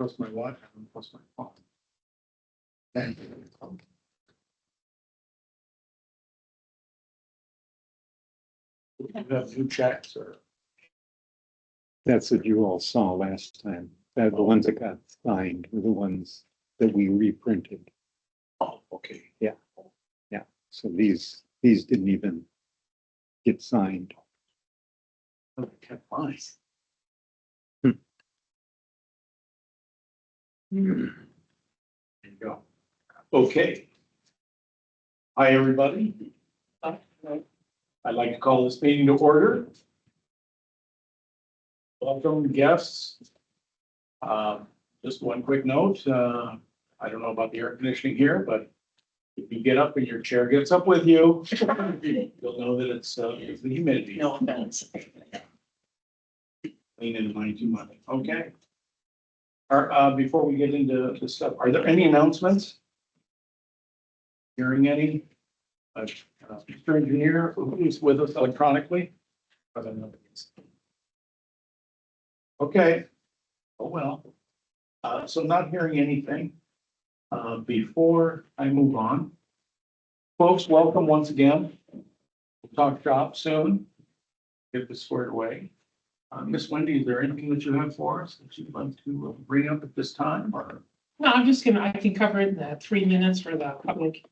Plus my watch and plus my phone. And you have new checks or? That's what you all saw last time. The ones that got signed were the ones that we reprinted. Oh, okay. So these didn't even get signed. I kept mine. Hmm. There you go. Okay. Hi, everybody. I'd like to call this meeting to order. Welcome, guests. Just one quick note. I don't know about the air conditioning here, but if you get up and your chair gets up with you, you'll know that it's the humidity. No offense. Lean into mine too much. Okay. Before we get into the stuff, are there any announcements? Hearing any? Mr. Engineer, who's with us electronically? Okay. Oh, well. So not hearing anything. Before I move on. Folks, welcome once again. We'll talk shop soon. Get this squared away. Miss Wendy, is there anything that you have for us that you'd like to bring up at this time or? No, I can cover it in the 3 minutes for the public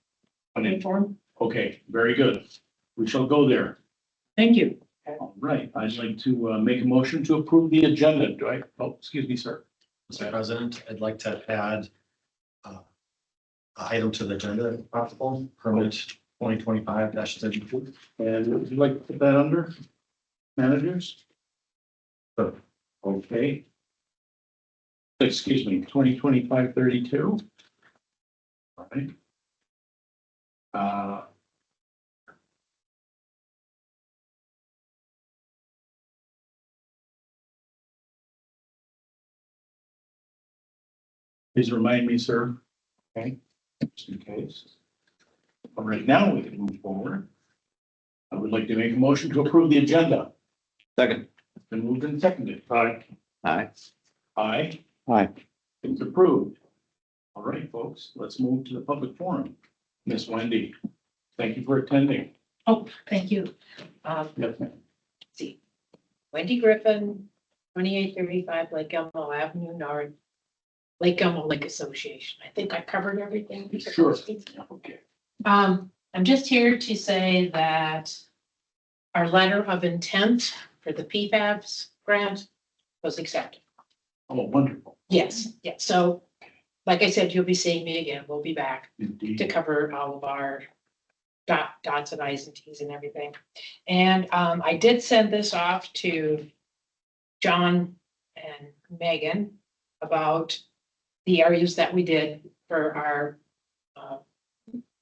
forum. Okay, very good. We shall go there. Thank you. All right, I'd like to make a motion to approve the agenda. Do I? Oh, excuse me, sir. Mr. President, I'd like to add an item to the agenda if possible, permit 2025-32. And would you like to put that under managers? Sure. Okay. Excuse me, 2025-32. All right. Please remind me, sir. Okay, just in case. All right, now we can move forward. I would like to make a motion to approve the agenda. Second. Been moved and seconded. Aye. Aye. Aye. Aye. It's approved. All right, folks, let's move to the public forum. Miss Wendy, thank you for attending. Oh, thank you. Yes, ma'am. See, Wendy Griffin, 2835 Lake Elmo Avenue North, Lake Elmo Lake Association. I think I covered everything. Sure. Okay. I'm just here to say that our letter of intent for the PFABs grant was accepted. Oh, wonderful. Yes, yeah. So, like I said, you'll be seeing me again. We'll be back to Indeed. cover all of our dots and I's and T's and everything. And I did send this off to John and Megan about the areas that we did for our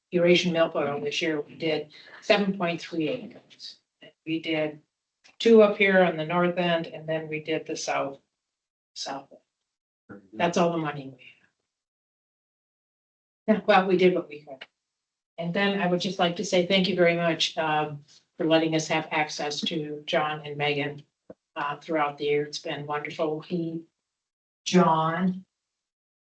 Eurasian milk oil this year. We did 7.3 acres. We did 2 up here on the north end, and then we did the south. That's all the money we have. Yeah, well, we did what we could. And then I would just like to say thank you very much for letting us have access to John and Megan throughout the year. It's been wonderful. John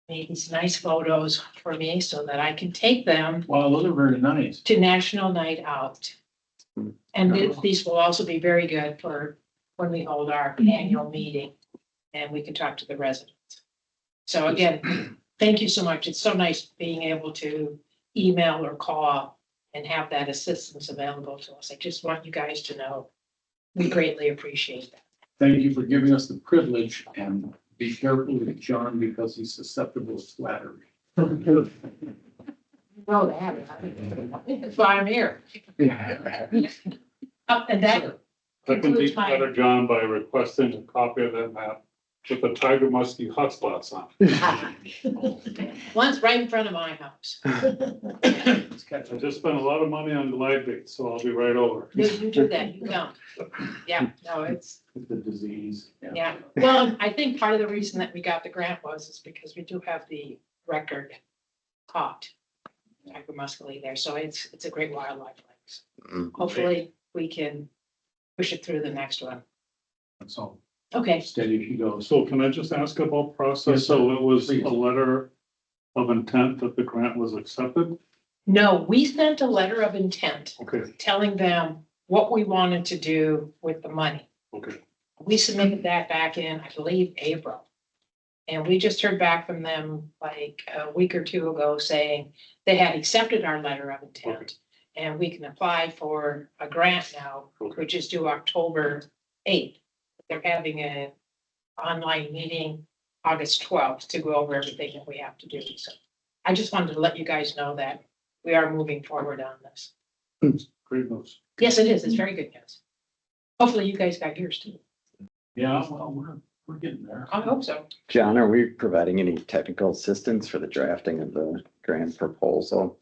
made these nice photos for me so that I can take them Wow, those are very nice. to National Night Out. And these will also be very good for when we hold our annual meeting and we can talk to the residents. So again, thank you so much. It's so nice being able to email or call and have that assistance available to us. I just want you guys to know we greatly appreciate that. Thank you for giving us the privilege, and be careful with John because he's susceptible to flattery. No, that's why I'm here. And that I can includes beat my, better John by requesting a copy of that map with the tiger muskie hotspots on. one's right in front of my house. I just spent a lot of money on glide bait, so I'll be right over. You do that, you come. Yeah, no, it's, The disease. yeah. Well, I think part of the reason that we got the grant is because we do have the record caught tiger muscally there, so it's a great wildlife lake. Hopefully, we can push it through the next one. That's all. Okay, steady as she goes. So can I just ask about Yes, process? sir. So it was Please. a letter of intent that the grant was accepted? no, we sent a letter of intent Okay, telling them what we wanted to do with the money. okay. We submitted that back in, I believe, April. And we just heard back from them like a week or two ago saying they had accepted our letter of intent. And we can apply for a grant now, Okay. which is due October 8th. They're having an online meeting August 12th to go over everything that we have to do. So I just wanted to let you guys know that we are moving forward on this. Great news. Yes, it is. It's very good news. Hopefully you guys got yours too. Yeah, well, we're getting there. I hope so. John, are we providing any technical assistance for the drafting of the grant proposal?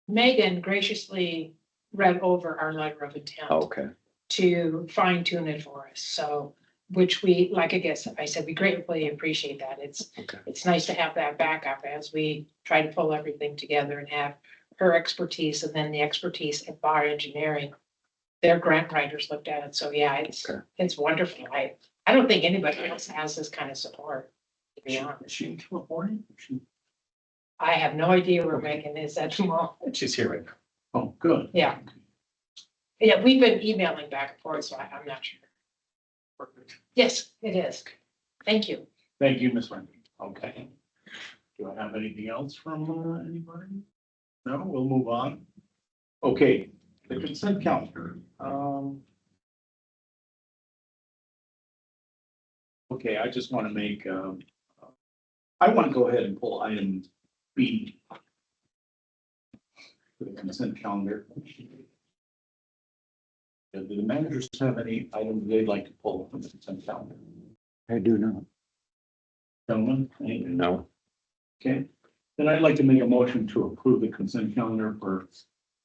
Megan graciously read over our letter of intent Okay, to fine tune it for us. So, which we, like I guess I said, we greatly appreciate that. Okay. It's nice to have that backup as we try to pull everything together and have her expertise and then the expertise of bar engineering. Their grant writers looked at it. So yeah, Okay. it's wonderful. I don't think anybody else has this kind of support, to be Is honest. she in California? I have no idea where Megan is at the moment. She's here right now. Oh, good. Yeah. Yeah, we've been emailing back and forth, so I'm not sure. Perfect. Yes, it is. Thank you. Thank you, Ms. Randy. Okay. Do I have anything else from anybody? No, we'll move on. Okay, the consent calendar. Okay, I just want to make, I want to go ahead and pull item B for the consent calendar. Do the managers have any items they'd like to pull from the consent calendar? I do not. Gentlemen, any? no, Okay, then I'd like to make a motion to approve the consent calendar for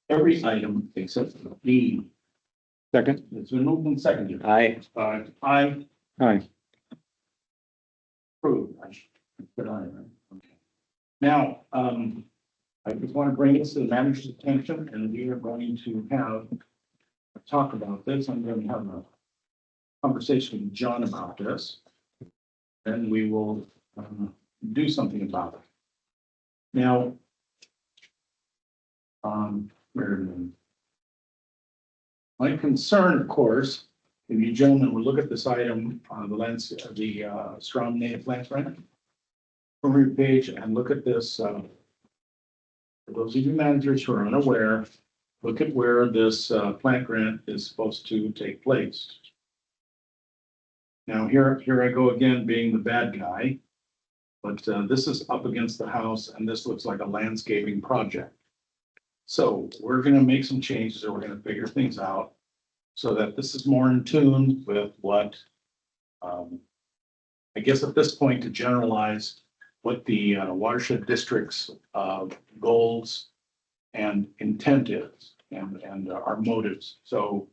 every item except for B. Second? It's been moved and seconded. I, I Aye. approve. I should put aye, right? Okay. Now, I just want to bring this to the manager's attention, and we are going to have a talk about this. I'm going to have a conversation with John about this. Then we will do something about it. Now, my concern, of course, if you gentlemen will look at this item on the strong native plant grant. Summary page and look at this, for those of you managers who are unaware, look at where this plant grant is supposed to take place. Now, here I go again, being the bad guy. But this is up against the house and this looks like a landscaping project. So we're gonna make some changes or we're gonna figure things out so that this is more in tune with what, I guess at this point to generalize what the watershed district's goals and intent is and our motives. So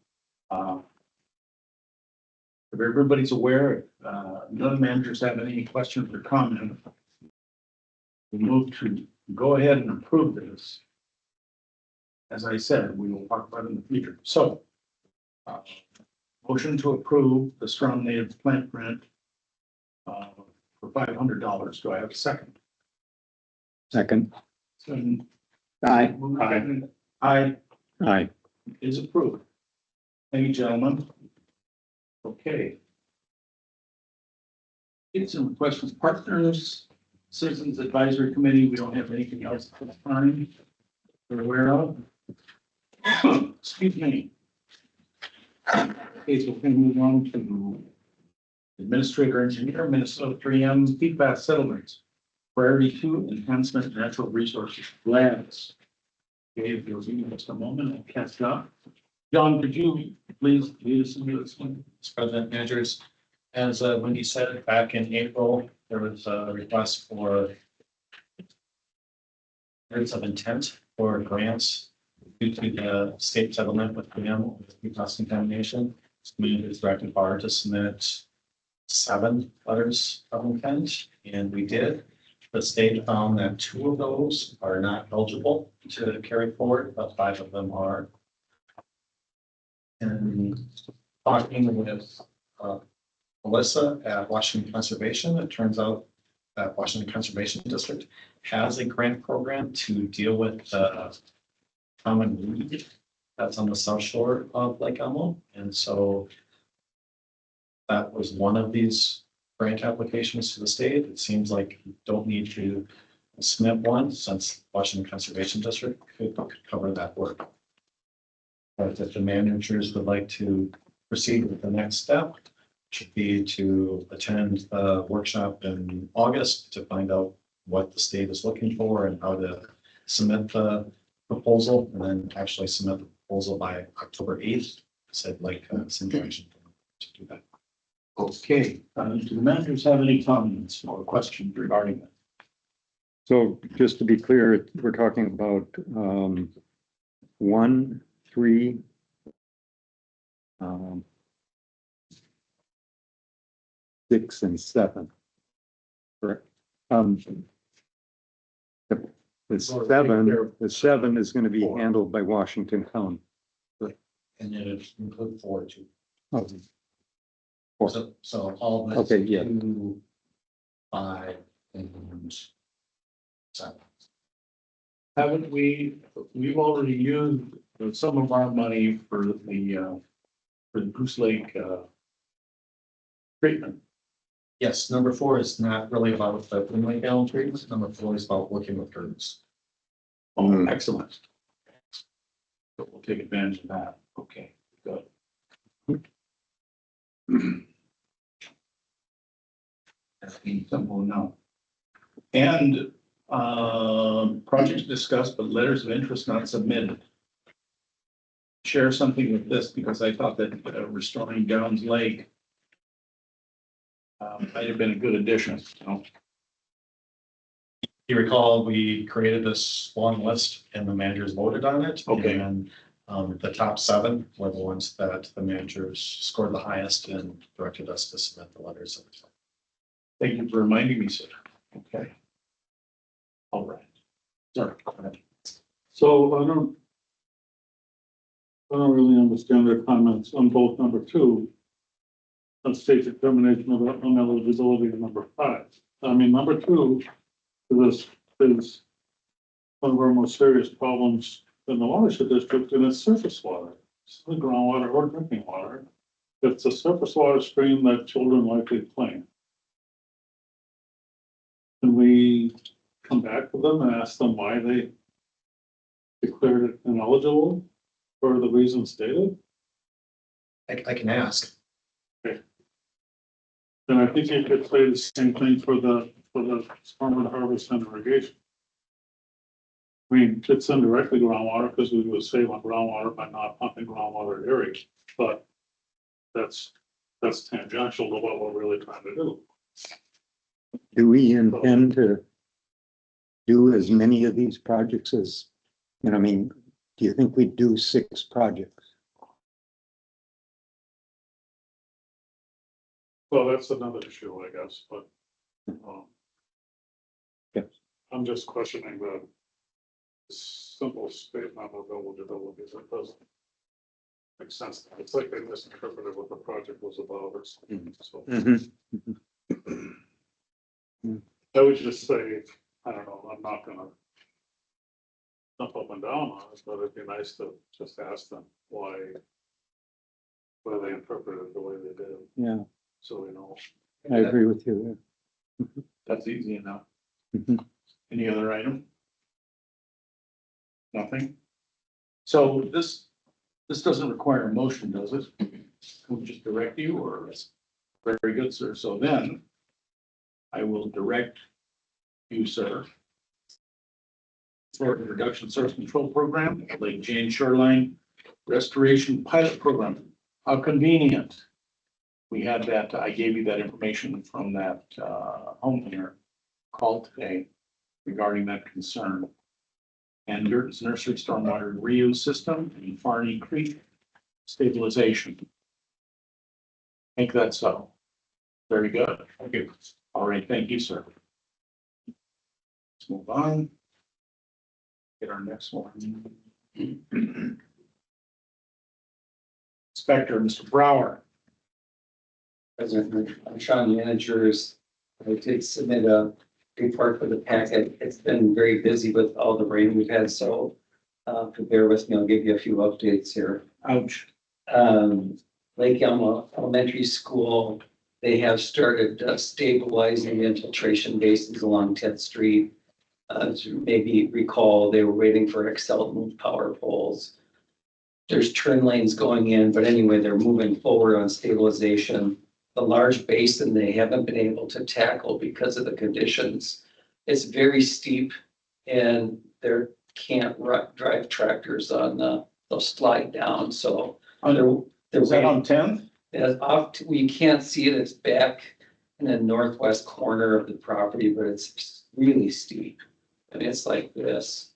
if everybody's aware, none of the managers have any questions or comment, we move to go ahead and approve this. As I said, we will talk about it in the future. So, motion to approve the strong native plant grant for $500. Do I have a second? Second? I, Aye Aye. is approved. Thank you, gentlemen. Okay. It's some questions, partners, citizens advisory committee. We don't have anything else at this time we're aware of. Excuse me. Okay, so we're gonna move on to administrator engineer, Minnesota 3M PFAS settlements. Priority 2, enhancement of natural resources labs. Okay, if you'll give me just a moment, I'll catch up. John, could you please lead us into this one? President, managers, as Wendy said, back in April, there was a request for letters of intent for grants due to the state settlement with them with PFAS contamination. Managers directed BAR to submit 7 letters of intent, and we did. The state found that 2 of those are not eligible to carry forward, but 5 of them are. And talking with, Melissa at Washington Conservation, it turns out that Washington Conservation District has a grant program to deal with the common weed that's on the south shore of Lake Elmo. And so that was one of these grant applications to the state. It seems like you don't need to submit one since Washington Conservation District could cover that work. But if the managers would like to proceed with the next step, should be to attend the workshop in August to find out what the state is looking for and how to submit the proposal, and then actually submit the proposal by October 8th. So I'd like some direction to do that. Okay, do the managers have any comments or questions regarding that? So just to be clear, we're talking about 1, 3, 6 and 7. Correct. The 7 is going to be handled by Washington County. And it include 4 too. Oh, So all of it. Okay, yeah. 2, 5, and 7. Haven't we've already used some of our money for the Goose Lake, treatment. Yes, number 4 is not really about the Lake Elm treatment. Number 4 is about working with groups. Oh, excellent. So we'll take advantage of that. Okay, good. That's simple enough. And, projects discussed, but letters of interest not submitted. Share something with this because I thought that restoring Downs Lake might have been a good addition, so. You recall, we created this long list and the managers voted on it. Okay. And the top 7 were the ones that the managers scored the highest and directed us to submit the letters. Thank you for reminding me, sir. Okay. All right. Sorry. Go ahead. So I don't really understand their comments on both number 2. And state determination of ineligibility in number 5. I mean, number 2 is one of our most serious problems in the watershed district, and it's surface water. It's not groundwater or drinking water. It's a surface water stream that children likely play in. Can we come back to them and ask them why they declared it ineligible for the reasons stated? I can ask. Then I think you could say the same thing for the farmer harvest and irrigation. I mean, it's indirectly groundwater because we would save on groundwater by not pumping groundwater to irrigate, but that's tangential to what we're really trying to do. do we intend to do as many of these projects as, I mean, do you think we'd do 6 projects? Well, that's another issue, I guess, but Yes. I'm just questioning the simple statement of eligibility that doesn't make sense. It's like they misinterpreted what the project was about or something. So I would just say, I don't know, I'm not gonna jump up and down on it, but it'd be nice to just ask them why they interpreted it the way they did, Yeah, so we know. I agree with you That's easy enough. there. Any other item? Nothing? So this doesn't require a motion, does it? Can we just direct you or? Very good, sir. So then I will direct you, sir. For the reduction source control program, Lake Jane Shoreline Restoration Pilot Program. How convenient. We had that, I gave you that information from that homeowner call today regarding that concern. And Durton's Nursery Stormwater Reuse System and Farney Creek Stabilization. Make that so. Very good. Thank you. All right, thank you, sir. Let's move on. Get our next one. Inspector, Mr. Brower. President, I'm Sean Managers. I did submit a report for the packet. It's been very busy with all the rain we've had, so bear with me, I'll give you a few updates here. Ouch. Lake Elmo Elementary School, they have started stabilizing the infiltration basins along 10th Street. As you maybe recall, they were waiting for Excel to move power poles. There's turn lanes going in, but anyway, they're moving forward on stabilization. The large basin they haven't been able to tackle because of the conditions. It's very steep and there can't drive tractors on they'll slide down, so they're Is that on 10th? we can't see it, it's back in the northwest corner of the property, but it's really steep. I mean, it's like this.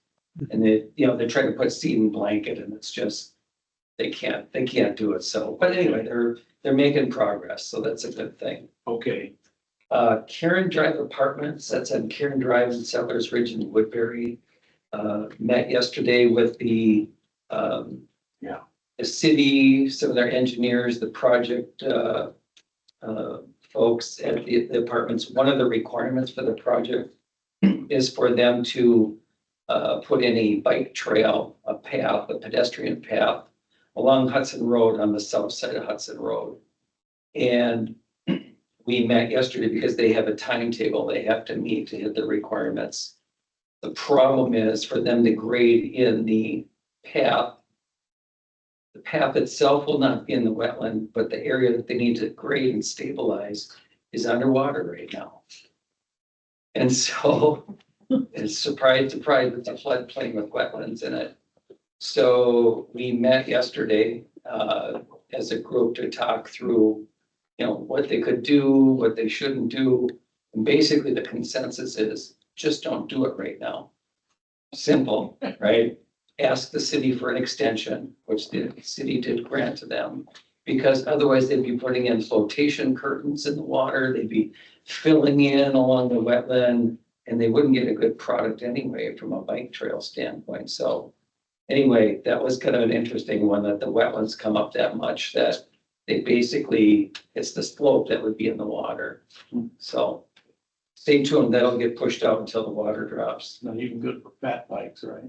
And they're trying to put seed and blanket and it's just, they can't do it. So, but anyway, they're making progress, so that's a good thing. Okay. Karen Drive Apartments, that's on Karen Drive in Settlers Ridge in Woodbury. Met yesterday with the city, some of their engineers, the project folks at the apartments. One of the requirements for the project is for them to put in a bike trail, a path, a pedestrian path along Hudson Road on the south side of Hudson Road. And we met yesterday because they have a timetable they have to meet to hit the requirements. The problem is for them to grade in the path. The path itself will not be in the wetland, but the area that they need to grade and stabilize is underwater right now. And so it's surprise, it's a floodplain with wetlands in it. So we met yesterday as a group to talk through, what they could do, what they shouldn't do. And basically the consensus is just don't do it right now. Simple, right? Ask the city for an extension, which the city did grant to them, because otherwise they'd be putting in flotation curtains in the water. They'd be filling in along the wetland and they wouldn't get a good product anyway from a bike trail standpoint. So anyway, that was kind of an interesting one, that the wetlands come up that much that they basically, it's the slope that would be in the water. So stay tuned, that'll get pushed out until the water drops. Not even good for fat bikes, right?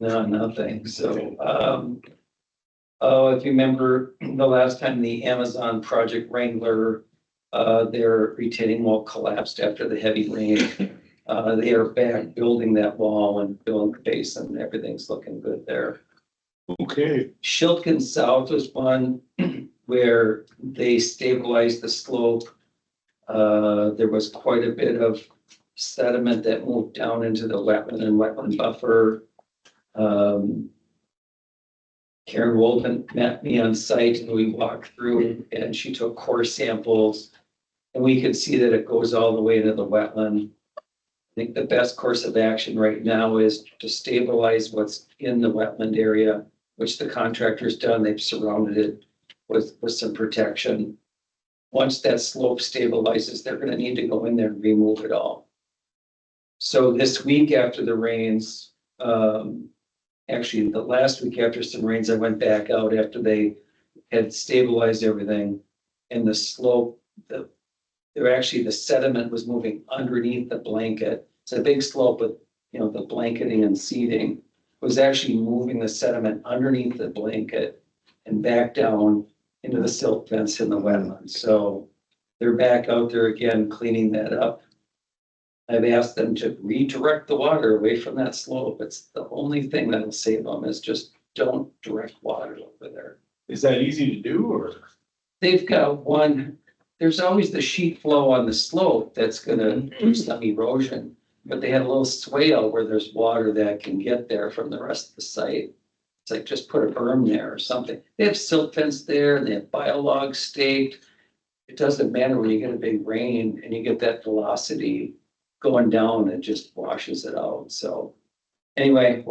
No, nothing. So, if you remember the last time the Amazon Project Wrangler, their retaining wall collapsed after the heavy rain. They are back building that wall and building the basin. Everything's looking good there. Okay. Shilkin South was one where they stabilized the slope. There was quite a bit of sediment that moved down into the wetland and wetland buffer. Karen Walden met me on site and we walked through and she took core samples and we could see that it goes all the way into the wetland. I think the best course of action right now is to stabilize what's in the wetland area, which the contractor's done. They've surrounded it with some protection. Once that slope stabilizes, they're going to need to go in there and remove it all. So this week after the rains, actually the last week after some rains, I went back out after they had stabilized everything, and the slope, the sediment was moving underneath the blanket. It's a big slope with, the blanketing and seeding was actually moving the sediment underneath the blanket and back down into the silt fence in the wetlands. So they're back out there again, cleaning that up. I've asked them to redirect the water away from that slope. It's the only thing that'll save them, is just don't direct water over there. Is that easy to do or? They've got there's always the sheet flow on the slope that's gonna do some erosion, but they have a little swale where there's water that can get there from the rest of the site. It's like, just put a berm there or something. They have silt fence there, they have biologs staked. It doesn't matter when you get a big rain and you get that velocity going down, it just washes it out. So anyway,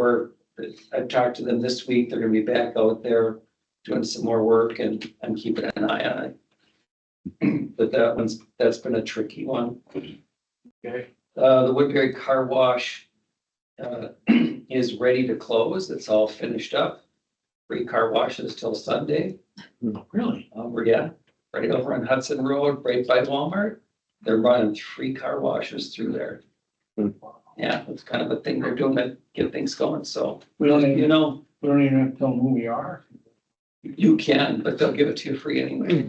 I've talked to them this week. They're gonna be back out there doing some more work and I'm keeping an eye on it. But that's been a tricky one. Okay. The Woodbury Car Wash is ready to close. It's all finished up. free car washes till Sunday. Really? Yeah, right over on Hudson Road, right by Walmart. They're running 3 car washes through there. Yeah, it's kind of a thing they're doing to get things going, so, We don't you even, know, we don't even have to tell them who we are. you can, but they'll give it to you free anyway.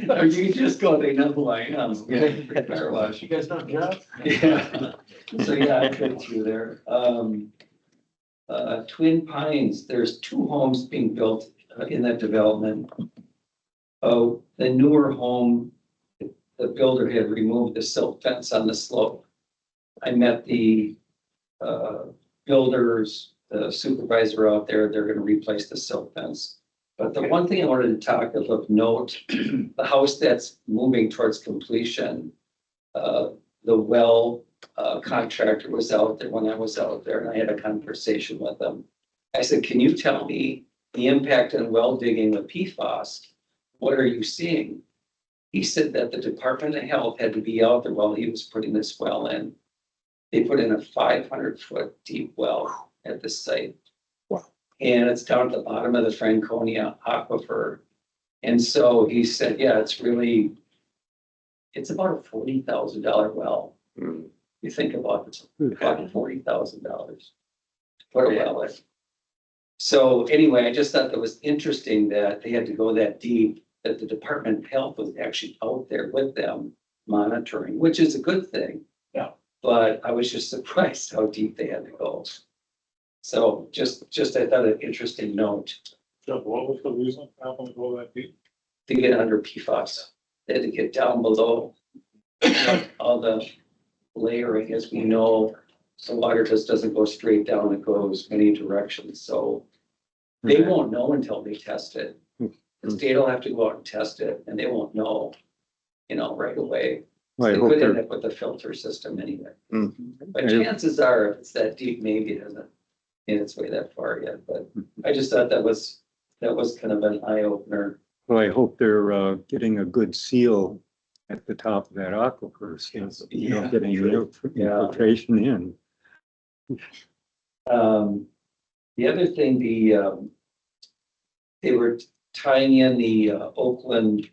Or you can just go, they know who I am. Free car wash. You guys know Jeff? Yeah, so yeah, I've been through there. Twin Pines, there's 2 homes being built in that development. Oh, the newer home, the builder had removed the silt fence on the slope. I met the builders, the supervisor out there, they're gonna replace the silt fence. But the one thing I wanted to talk of note, the house that's moving towards completion, the well contractor was out there when I was out there, and I had a conversation with them. I said, can you tell me the impact on well digging with PFAS? What are you seeing? He said that the Department of Health had to be out there while he was putting this well in. They put in a 500-foot deep well at the site. Wow. And it's down at the bottom of the Franconia aquifer. And so he said, yeah, it's about a $40,000 well. You think about it, it's about $40,000 to put a well in. So anyway, I just thought that was interesting that they had to go that deep, that the Department of Health was actually out there with them monitoring, which is a good thing. Yeah. But I was just surprised how deep they had to go. So just I thought an interesting note Jeff, what was the reason for having to go that deep? to get under PFAS. They had to get down below all the layering, as we know. So water just doesn't go straight down, it goes many directions, so they won't know until they test it. The state will have to go out and test it, and they won't know, right away. Well, I They hope could end they're, up with a filter system anyway. Mm. But chances are, if it's that deep, maybe it hasn't made its way that far yet, but I just thought that was kind of an eye opener. well, I hope they're getting a good seal at the top of that aquifer, so you don't get any infiltration in. The other thing, they were tying in the Oakland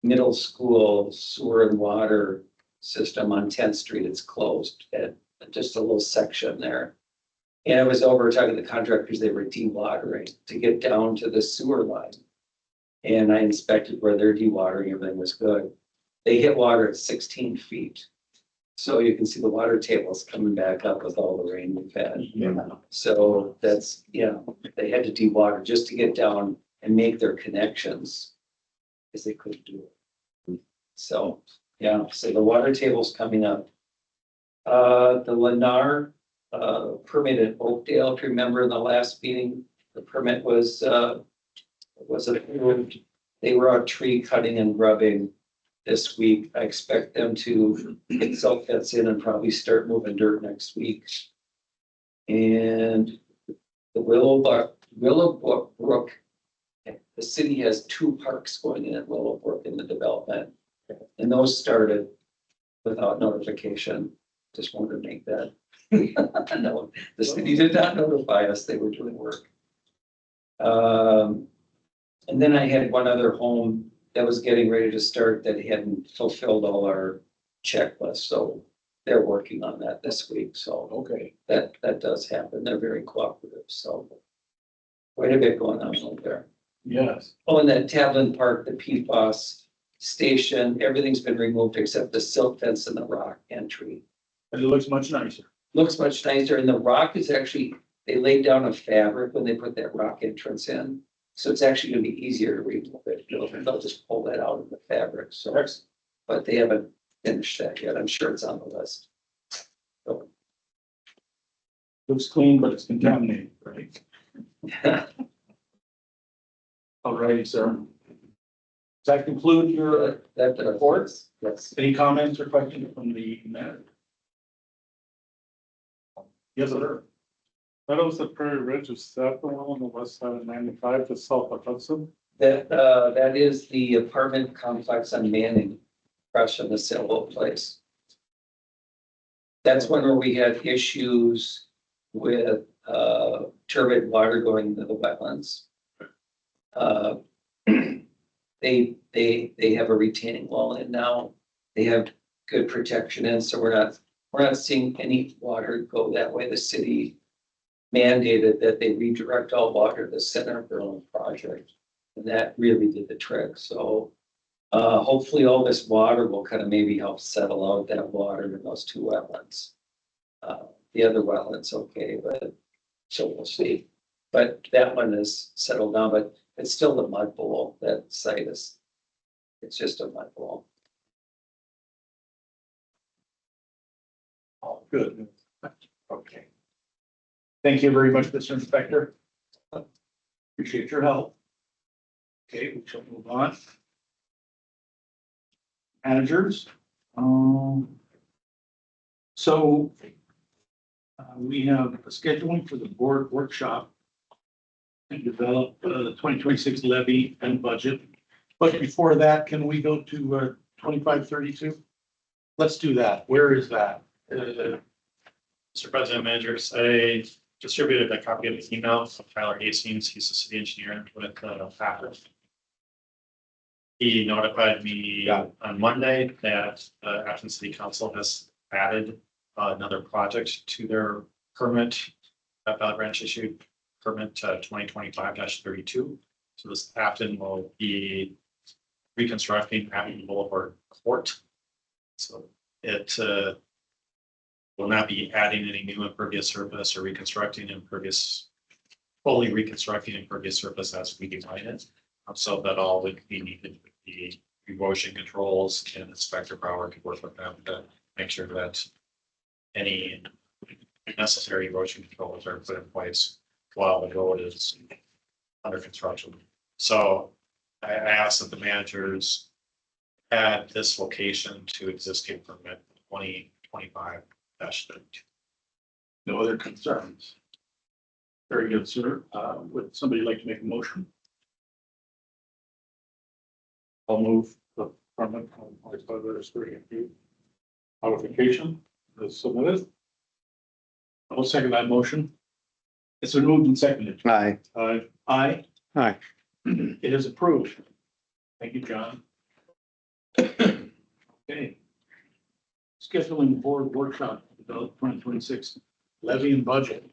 Middle School sewer and water system on 10th Street. It's closed at just a little section there. And I was over talking to the contractors, they were dewatering to get down to the sewer line. And I inspected where they're dewatering, everything was good. They hit water at 16 feet. So you can see the water tables coming back up with all the rain we've had. So that's, they had to dewater just to get down and make their connections, because they couldn't do it. So, so the water table's coming up. The Lennar permit at Oakdale, if you remember in the last meeting, the permit was approved. They were out tree cutting and grubbing this week. I expect them to get silt fence in and probably start moving dirt next week. And the Willowbrook, the city has 2 parks going in at Willowbrook in the development. And those started without notification. Just wanted to make that. No, the city did not notify us they were doing work. And then I had one other home that was getting ready to start that hadn't fulfilled all our checklists, so they're working on that this week, so Okay. that does happen, they're very cooperative, so quite a bit going on over there. Yes. Oh, and that Tavlin Park, the PFAS station, everything's been removed except the silt fence and the rock entry. And it looks much nicer. Looks much nicer, and the rock is actually, they laid down a fabric when they put that rock entrance in. So it's actually gonna be easier to remove it. They'll just pull that out of the fabric, so. But they haven't finished that yet. I'm sure it's on the list. So, Looks clean, but it's contaminated, right? All righty, sir. Does that conclude your that reports? Yes. Any comments or questions from the matter? Yes, sir. Meadows at Prairie Ridge, is that the one on the west side of 95 to south of Hudson? That is the apartment complex on Manning, across from the sailboat place. That's one where we had issues with turbid water going into the wetlands. They have a retaining wall in now. They have good protection in, so we're not seeing any water go that way. The city mandated that they redirect all water to the center of their own project. And that really did the trick. So hopefully all this water will kind of maybe help settle out that water in those two wetlands. The other wetlands, okay, but so we'll see. But that one is settled down, but it's still the mud bowl. That site is, it's just a mud bowl. Oh, good. Okay. Thank you very much, Mr. Inspector. Appreciate your help. Okay, we shall move on. Managers. So we have a scheduling for the board workshop and develop the 2026 levy and budget. But before that, can we go to 2532? Let's do that. Where is that? Mr. President, managers, I distributed a copy of the email from Tyler Hastings. He's the city engineer with Factor. He notified me Yeah. on Monday that Afton City Council has added another project to their permit. That Valley Ranch issued permit 2025-32. So this Afton will be reconstructing Afton Boulevard Court. So it will not be adding any new impervious surface or fully reconstructing impervious surface as we define it. So that all would be needed would be erosion controls and inspector power to work with them to make sure that any necessary erosion controls are put in place while the road is under construction. So I asked that the managers add this location to existing permit 2025-32. No other concerns? Very good, sir. Would somebody like to make a motion? I'll move the permit on 25-32. Modification is submitted. I'll second that motion. It's been moved and seconded. Aye. I Aye. Aye. It is approved. Thank you, John. Okay. Scheduling board workshop, develop 2026 levy and budget.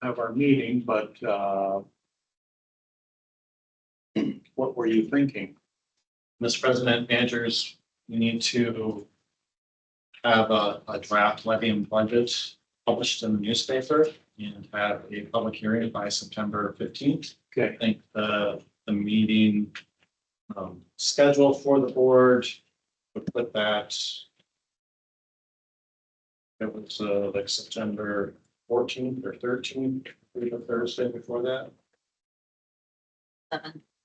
Have our meeting, but what were you thinking? Mr. President, managers, you need to have a draft levy and budget published in the newspaper and have a public hearing by September 15th. Okay. I think the meeting schedule for the board would put that. It was like September 14th or 13th, maybe the Thursday before that.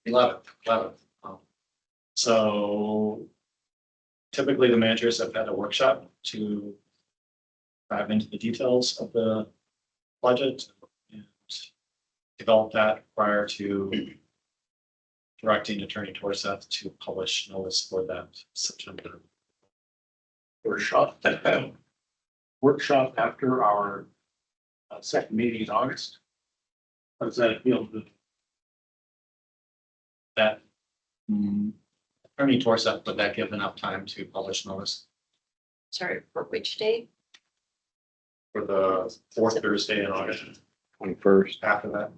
11th. So typically the managers have had a workshop to dive into the details of the budget and develop that prior to directing Attorney Torseth to publish notice for that September. Workshop. Workshop after our second meeting in August. How does that feel? That Attorney Torseth, would that give enough time to publish notice Sorry, for which date? for the fourth Thursday in August 21st. after that?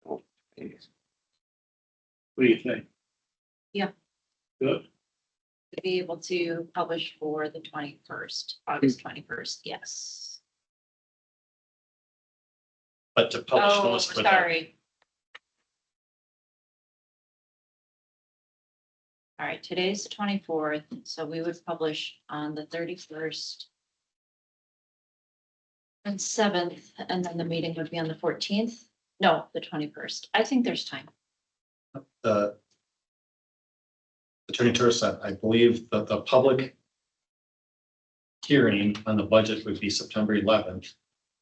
What do you think? Yeah. Good. To be able to publish for the 21st, August 21st, yes. But to publish Oh, notice for that. sorry. All right, today's the 24th, so we would publish on the 31st and 7th, and then the meeting would be on the 14th. No, the 21st. I think there's time. The Attorney Torseth, I believe that the public hearing on the budget would be September 11th.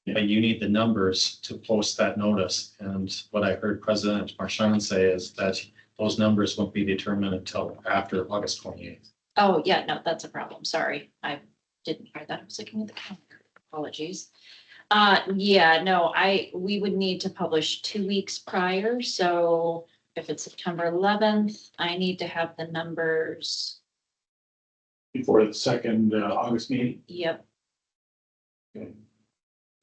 But you need the numbers to post that notice. And what I heard President Marchand say is that those numbers won't be determined until after August 28th. Oh, yeah, no, that's a problem. Sorry. I didn't hear that. I was looking at the calendar. Apologies. Yeah, no, we would need to publish 2 weeks prior, so if it's September 11th, I need to have the numbers. Before the second August meeting, Yep,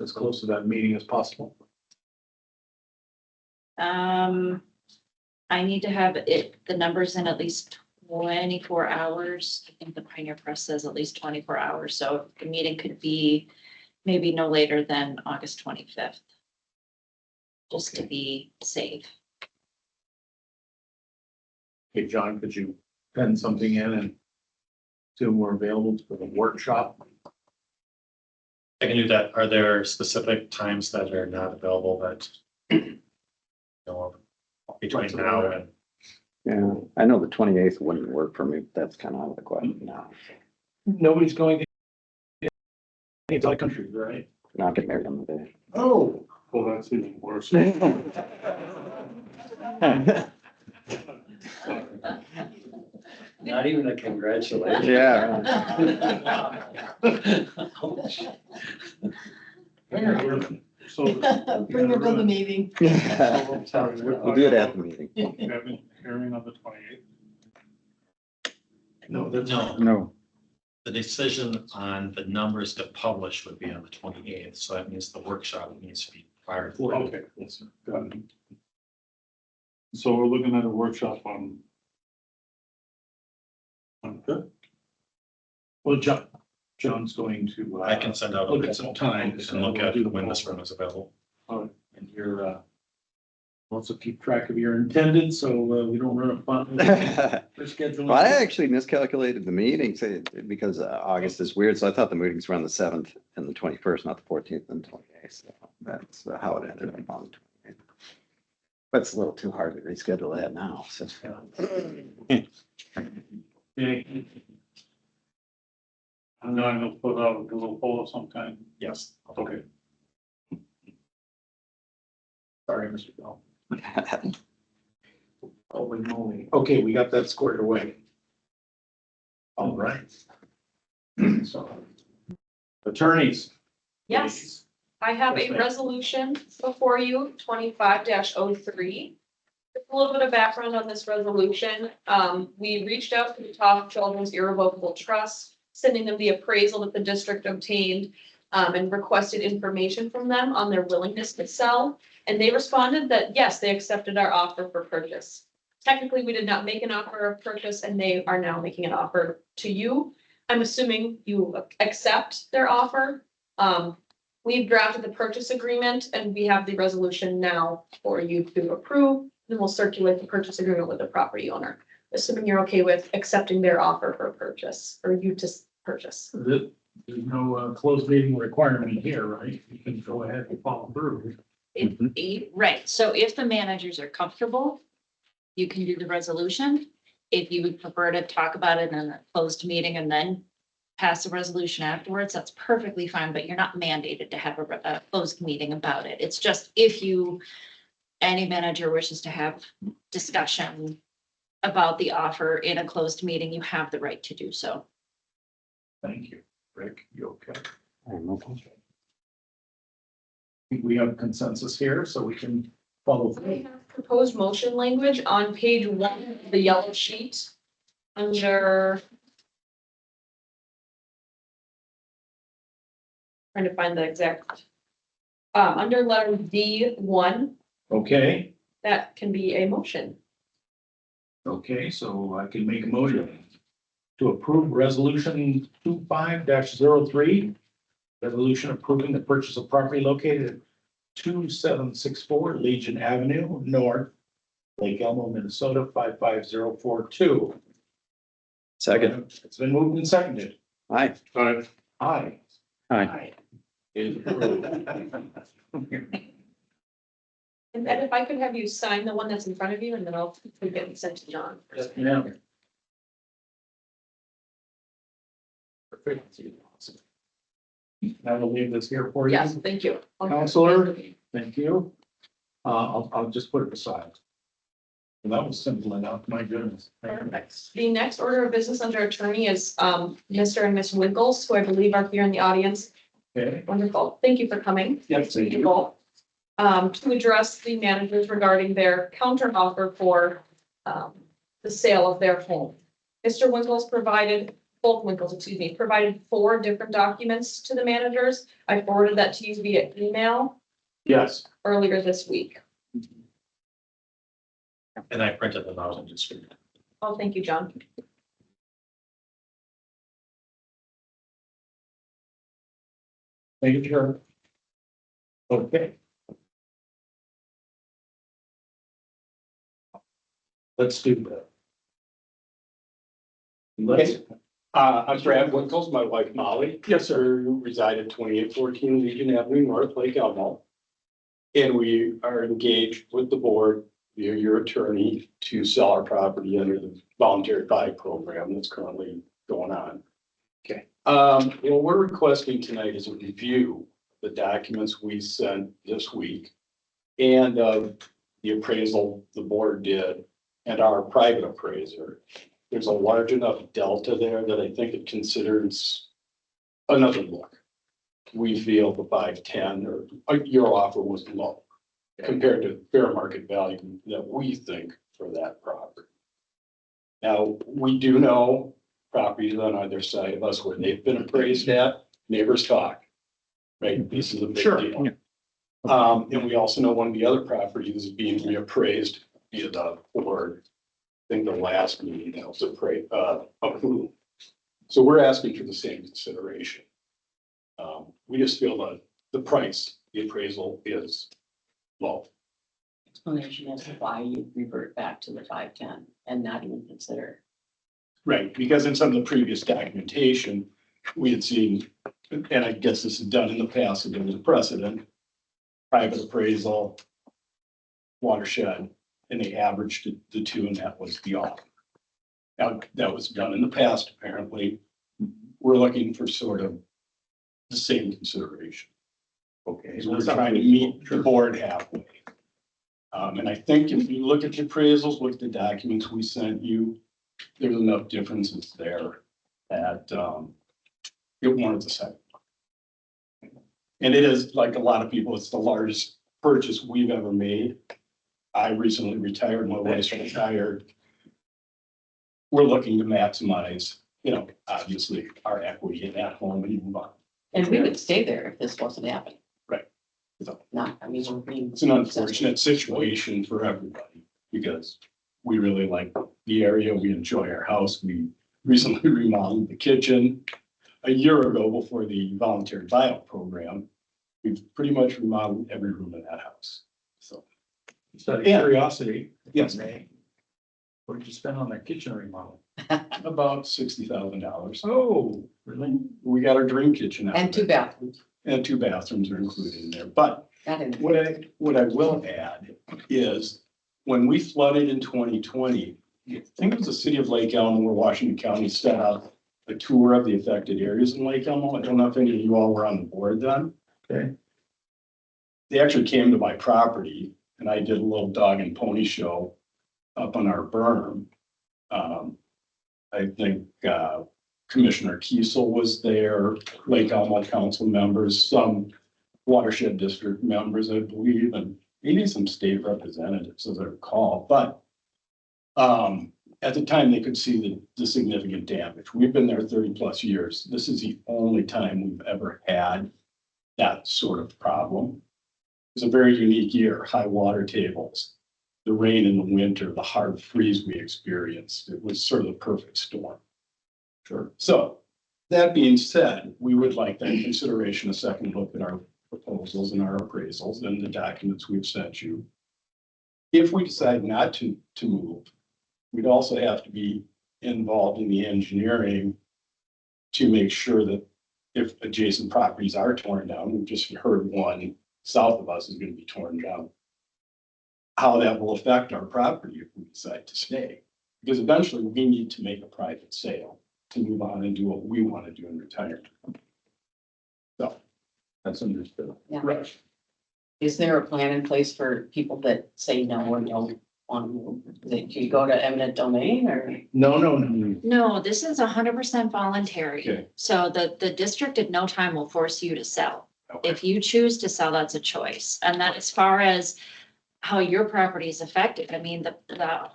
as close to that meeting as possible. I need to have the numbers in at least 24 hours. I think the Pioneer Press says at least 24 hours, so the meeting could be maybe no later than August 25th. Just to Okay. be safe. Okay, John, could you pen something in and assume we're available for the workshop? I can do that. Are there specific times that are not available that? You know, between now and, Yeah, I know the 28th wouldn't work for me, but that's kind of out of the question now. Nobody's going to any other country, right? Not get married on the day. Oh. Well, that's even worse. Not even a congratulations. Yeah. So. Bring her to the meeting. Sorry, We'll do it at the meeting. Having hearing on the 28th. No, that's no, No, the decision on the numbers to publish would be on the 28th. So that means the workshop needs to be prior to. that. Okay, yes, got it. So we're looking at a workshop on. Okay, well, John's going to. I can send out. a Look at some times And look at when this room is available. all right. And you're, also keep track of your attendance, so we don't run up on for scheduling. well, I actually miscalculated the meetings because August is weird, so I thought the meetings were on the 7th and the 21st, not the 14th and 28th. So that's how it ended up on the 28th. But it's a little too hard to reschedule that now, so. Okay. And then I'll put out a little poll of some kind. Yes. Okay. Sorry, Mr. Bell. Holy moly. Okay, we got that squared away. All right. So, attorneys. Yes, I have Yes, a ma'am. resolution before you, 25-03. Just a little bit of background on this resolution. We reached out to the Top Children's Irrevocable Trust, sending them the appraisal that the district obtained, and requested information from them on their willingness to sell. And they responded that, yes, they accepted our offer for purchase. Technically, we did not make an offer of purchase, and they are now making an offer to you. I'm assuming you accept their offer. We've drafted the purchase agreement and we have the resolution now for you to approve. Then we'll circulate the purchase agreement with the property owner, assuming you're okay with accepting their offer for purchase or you to purchase. There's no closed meeting requirement here, right? You can go ahead and follow through. Right, so if the managers are comfortable, you can do the resolution. If you would prefer to talk about it in a closed meeting and then pass the resolution afterwards, that's perfectly fine, but you're not mandated to have a closed meeting about it. It's just if any manager wishes to have discussion about the offer in a closed meeting, you have the right to do so. Thank you. Rick, you okay? okay. We have consensus here, so we can follow We through. have proposed motion language on page 1 of the yellow sheet under. Trying to find the exact. Under letter D1, Okay, that can be a motion. okay, so I can make a motion to approve resolution 25-03. Resolution approving the purchase of property located at 2764 Legion Avenue North, Lake Elmo, Minnesota 55042. Second. It's been moved and seconded. Aye. All right, Aye. Aye. Is approved. And Ed, if I could have you sign the one that's in front of you and then I'll get it sent to John. Yeah. Perfect. I will leave this here for you. Yes, thank you. Counselor? Thank you. I'll just put it aside. That was simple enough, my goodness. Perfect. The next order of business under attorney is, Mr. and Miss Winkles, who I believe are here in the audience. Okay. Wonderful. Thank you for coming. Yes, thank you. You both. To address the managers regarding their counter offer for, the sale of their home. Mr. Winkles provided, both Winkles, excuse me, provided 4 different documents to the managers. I forwarded that to you via email Yes. earlier this week. And I printed them out and distributed. Oh, thank you, John. Thank you, Chair. Okay. Let's do that. Let's, I'm Brad Winkles, my wife Molly. Yes, sir. Who reside at 2814 Legion Avenue, North Lake Elmo. And we are engaged with the board via your attorney to sell our property under the voluntary buy program that's currently going on. Okay. What we're requesting tonight is a review of the documents we sent this week and the appraisal the board did and our private appraiser. There's a large enough delta there that I think it considers another look. We feel the 510 or your offer was low compared to fair market value that we think for that property. Now, we do know properties on either side of us where they've been appraised at, neighbors talk. Right, this is a big Sure. deal. And we also know one of the other properties is being reappraised via the board. I think the last meeting that was approved. So we're asking for the same consideration. We just feel that the price, the appraisal is low. Explanation as to why you revert back to the 510 and not even consider. Right, because in some of the previous documentation, we had seen, and I guess this is done in the past, and there was a precedent. Private appraisal, Watershed, and they averaged the two, and that was the offer. Now, that was done in the past, apparently. We're looking for sort of the same consideration. okay. So we're trying to meet the board halfway. And I think if you look at the appraisals, look at the documents we sent you, there's enough differences there that, it warrants a second. And it is, like a lot of people, it's the largest purchase we've ever made. I recently retired, my wife's retired. We're looking to maximize, obviously our equity in that home and move on. And we would stay there if this wasn't happening. Right. So Not, I mean, we're being. it's an unfortunate situation for everybody because we really like the area. We enjoy our house. We recently remodeled the kitchen a year ago before the voluntary buyout program. We've pretty much remodeled every room in that house. So, Just out of curiosity. Yes. What did you spend on that kitchen remodel? about $60,000. Oh, really? We got our dream kitchen out. And of 2 it. bathrooms. And 2 bathrooms are included in there. But Not in. what I will add is when we flooded in 2020, I think it was the city of Lake Elmo or Washington County set up a tour of the affected areas in Lake Elmo. I don't know if any of you all were on the board then. Okay. They actually came to my property and I did a little dog and pony show up on our berm. I think Commissioner Kiesel was there, Lake Elmo council members, some Watershed District members, I believe, and maybe some state representatives, as I recall. But at the time, they could see the significant damage. We've been there 30+ years. This is the only time we've ever had that sort of problem. It's a very unique year, high water tables, the rain in the winter, the hard freeze we experienced. It was sort of the perfect storm. Sure. So that being said, we would like that consideration, a second look at our proposals and our appraisals and the documents we've sent you. If we decide not to move, we'd also have to be involved in the engineering to make sure that if adjacent properties are torn down, we've just heard one south of us is going to be torn down, how that will affect our property if we decide to stay. Because eventually we need to make a private sale to move on and do what we want to do in retirement. So That's understood. Yeah. right. Is there a plan in place for people that say no or don't want to move? Do you go to eminent domain or? No. No, this is 100% voluntary. Okay. So the district at no time will force you to sell. Okay. If you choose to sell, that's a choice. And then as far as how your property is affected, I mean, the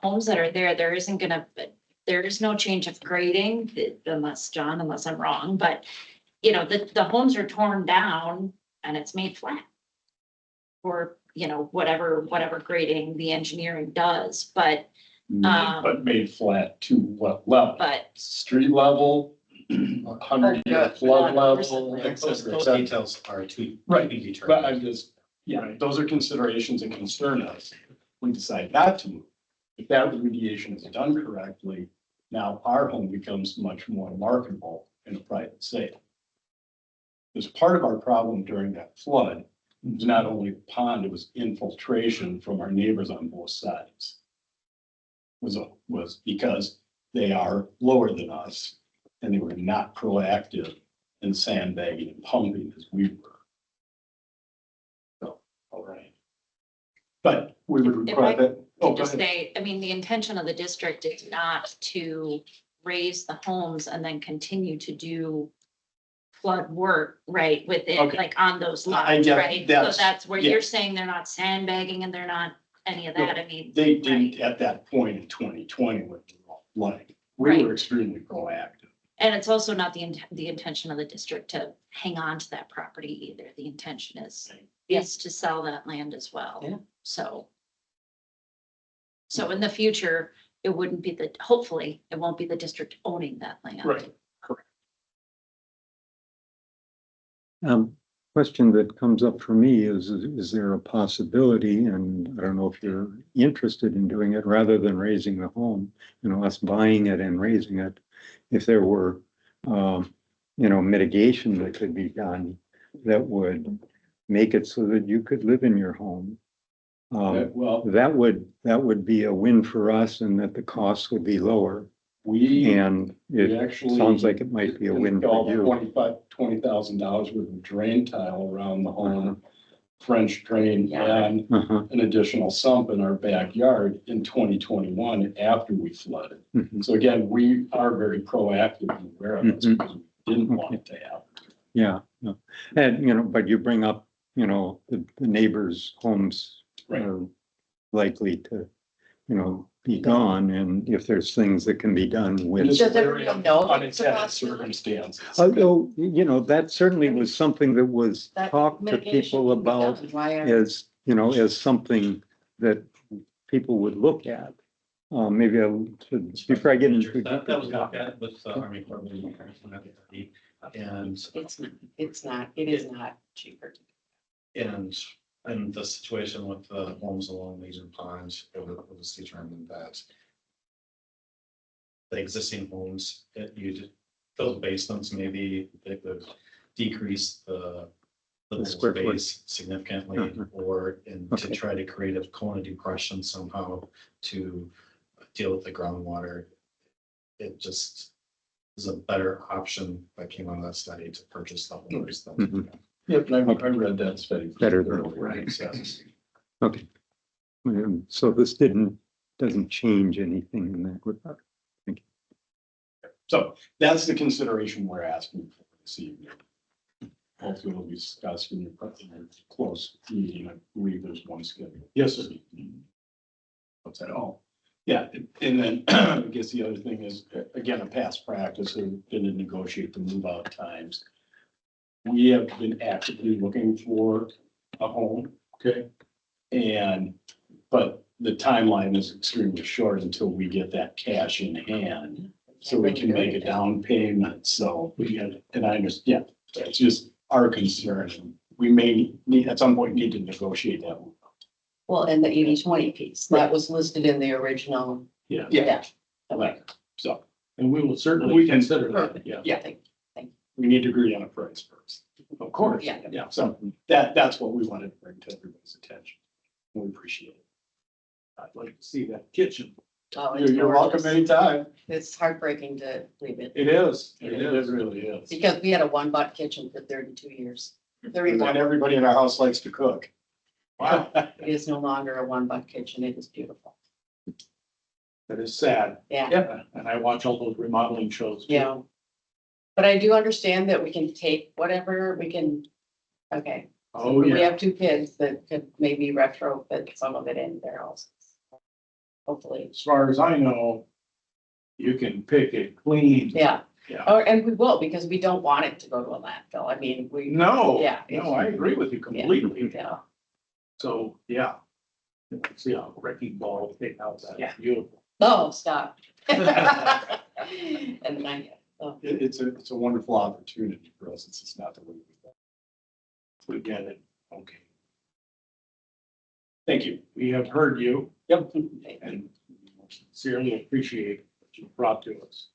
homes that are there, there is no change of grading unless I'm wrong, but you know, the homes are torn down and it's made flat. Or, you know, whatever grading the engineering does, but, But made flat to what level? but Street level, 100-year flood level, et Those cetera, et cetera. details are to Right. be But determined. I'm just, yeah, those are considerations that concern us. We decide not to move. If that remediation is done correctly, now our home becomes much more marketable in a private sale. Because part of our problem during that flood was not only the pond, it was infiltration from our neighbors on both sides. Was because they are lower than us and they were not proactive in sandbagging and pumping as we were. So, all right. But we would If require I that. Oh, go just ahead. say, I mean, the intention of the district is not to raise the homes and then continue to do flood work, right, within, Okay. like on those I lots, get right? So that's- that's where yeah. you're saying they're not sandbagging and they're not any of that, I mean. They right. didn't at that point in 2020 when we were flooding. We Right. were extremely proactive. And it's also not the intention of the district to hang on to that property either. The intention is to sell that land as well. Yeah. So in the future, it wouldn't be hopefully, it won't be the district owning that land. Right. Question that comes up for me is there a possibility, and I don't know if you're interested in doing it, rather than raising the home, you know, us buying it and raising it, if there were, you know, mitigation that could be done that would make it so that you could live in your home. Well, That would be a win for us and that the costs would be lower. we And we it actually. sounds like it might be a win for you. $20,000 worth of drain tile around the home, French drain, Yeah. and Uh-huh. an additional sump in our backyard in 2021 after we flooded. Mhm. So again, we are very proactive and aware of this Mhm. because we didn't want it to happen. Yeah, yeah. And, you know, but you bring up, you know, the neighbors' homes Right. are likely to, you know, be gone, and if there's things that can be done with. Just Does very everyone know that it's a unintended possibility? circumstances. Although, you know, that certainly was something that was That talked to mitigation people can be about done. Why are? as, you know, as something that people would look at. Maybe before I get into. That was looked at with the Army Corps of Engineers and It is not cheaper. and the situation with the homes along Legion Pond, it was determined that the existing homes, you'd fill the basements, maybe it would decrease the livable square foot. space significantly, Mhm. or to Okay. try to create a cone of depression somehow to deal with the groundwater. It just is a better option that came out of that study to purchase the homes. than- Mhm. Yep, I read that study. Better than- Right. Okay. So this doesn't change anything in that regard. So that's the consideration we're asking for this evening. Hopefully it'll be discussed in your close meeting. I believe there's one scheduled. Yes, sir. What's that? Oh, yeah. And then I guess the other thing is, again, a past practice has been to negotiate the move out times. We have been actively looking for a home. Okay. But the timeline is extremely short until we get that cash in hand. So we can make a down payment, so we get, and I understand, yeah, that's just our concern. We may need, at some point, need to negotiate that. Well, and the 80-20 piece, that was listed in the original. Yeah. Yeah. Okay. Right. So And we will certainly We can- consider that, yeah. Yeah. Thank we need to agree on a price first. Of course. Yeah. Yeah, so that's what we wanted to bring to everybody's attention. We appreciate it. I'd like to see that kitchen. Oh, it's You're welcome gorgeous. anytime. It's heartbreaking to leave it, It is. It really is. because we had a one-butt kitchen for 32 years. And 31. everybody in our house likes to cook. Wow. It is no longer a one-butt kitchen. It is beautiful. That is sad. Yeah. And I watch all those remodeling shows. too. Yeah. But I do understand that we can take whatever we can, okay. Oh, We yeah. have two kids that could maybe retrofit some of it in their houses. Hopefully, As far as I know, you can pick it clean. yeah, Yeah. oh, and we will, because we don't want it to go to a landfill, I mean, we, No. Yeah. No, I agree with you completely. yeah, So, yeah. See how wrecking ball take out that. Yeah. Beautiful. no, stop. And then oh, It's a wonderful opportunity for us. It's just not the way we thought. We get it. Okay. Thank you. We have heard you Yep. and sincerely appreciate what you brought to us.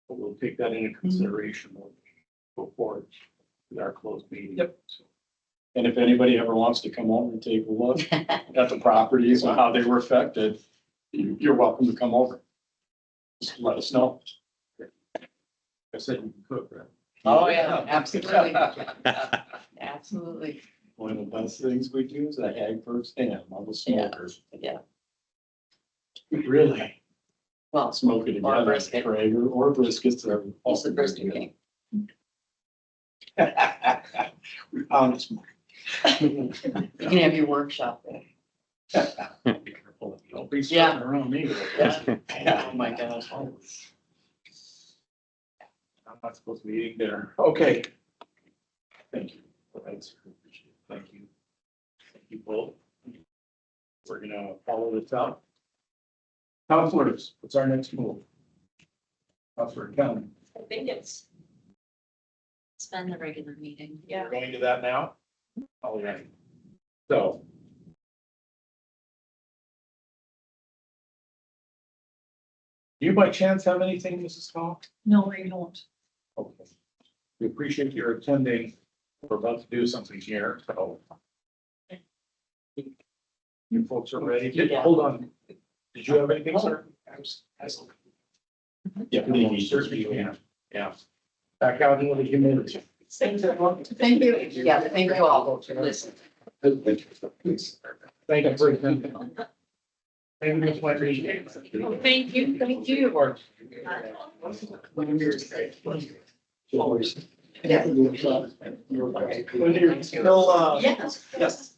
But we'll take that into consideration when we go forward with our closed meeting. Yep. And if anybody ever wants to come over and take a look at the properties and how they were affected, you're welcome to come over. Just let us know. I said you can cook, right? oh, yeah, absolutely, absolutely, One of the best things we do is a Hagberg stand on the smokers. yeah, Really? well, Smoke it Or again, brisket. Traeger or briskets. he's the brisket king. We found it. You can have your workshop there. Be careful. Don't be Yeah. sitting around me. Yeah. Oh, my gosh. I'm not supposed to be eating dinner. Okay. Thank you. Thanks. Appreciate it. Thank you. Thank you both. We're gonna follow this up. Counselors, what's our next move? Counselor Kelly, I think it's, Spend the regular meeting. yeah. we're going to that now? All right. So. Do you by chance have anything, Mrs. Scott? No, I don't. Okay. We appreciate your attending. We're about to do something here, so. You folks are ready. Yeah. Hold on. Did you have anything, sir? Yeah, you certainly can. Yeah. Back out into the community. Thank you, yeah, thank you all for listening. Thank you for attending. Thank you, Ms. White. Thank you. Thank you. Yes. Yes.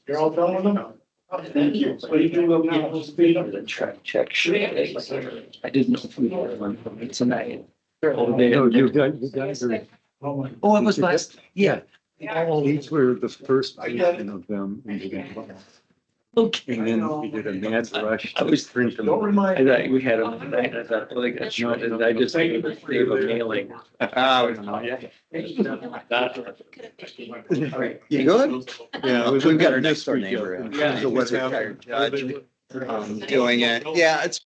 You're all done with them? Thank you. What do you do with now? Speed up. Check. I didn't know if we were on tonight. No, you guys are, Oh, Oh, it was last, yeah. these were the first version of them. Okay. And then we did a mad rush I to was- print them. Don't remind. I thought we had them tonight. I thought, oh, they got shredded. I just gave a mailing. You good? Yeah, it was We've got our a next door mystery neighbor. joke. He's a weather retired judge, doing it. Yeah, it's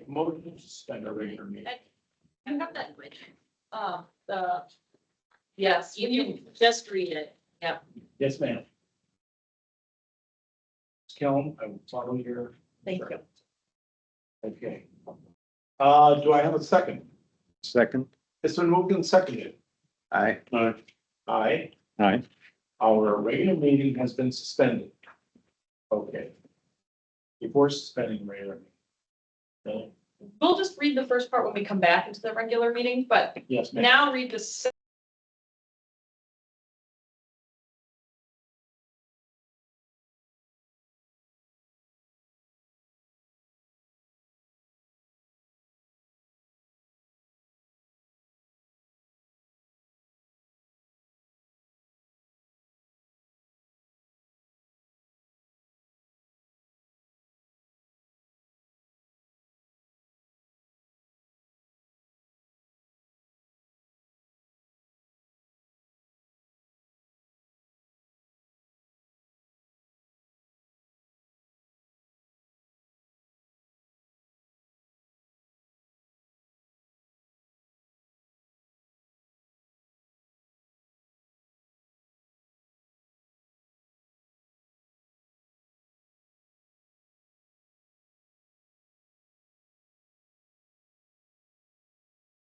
Motion to suspend our regular meeting. I have that language. Yes, You can just read it. Yep. Yes, ma'am. Ms. Kelm, I will follow your. Thank you. Okay. Do I have a second? Second, It's been moved and seconded. I, Aye. aye. Our regular meeting has been suspended. Okay. Before suspending regular. meeting. we'll just read the first part when we come back into the regular meeting, but Yes, ma'am. now read the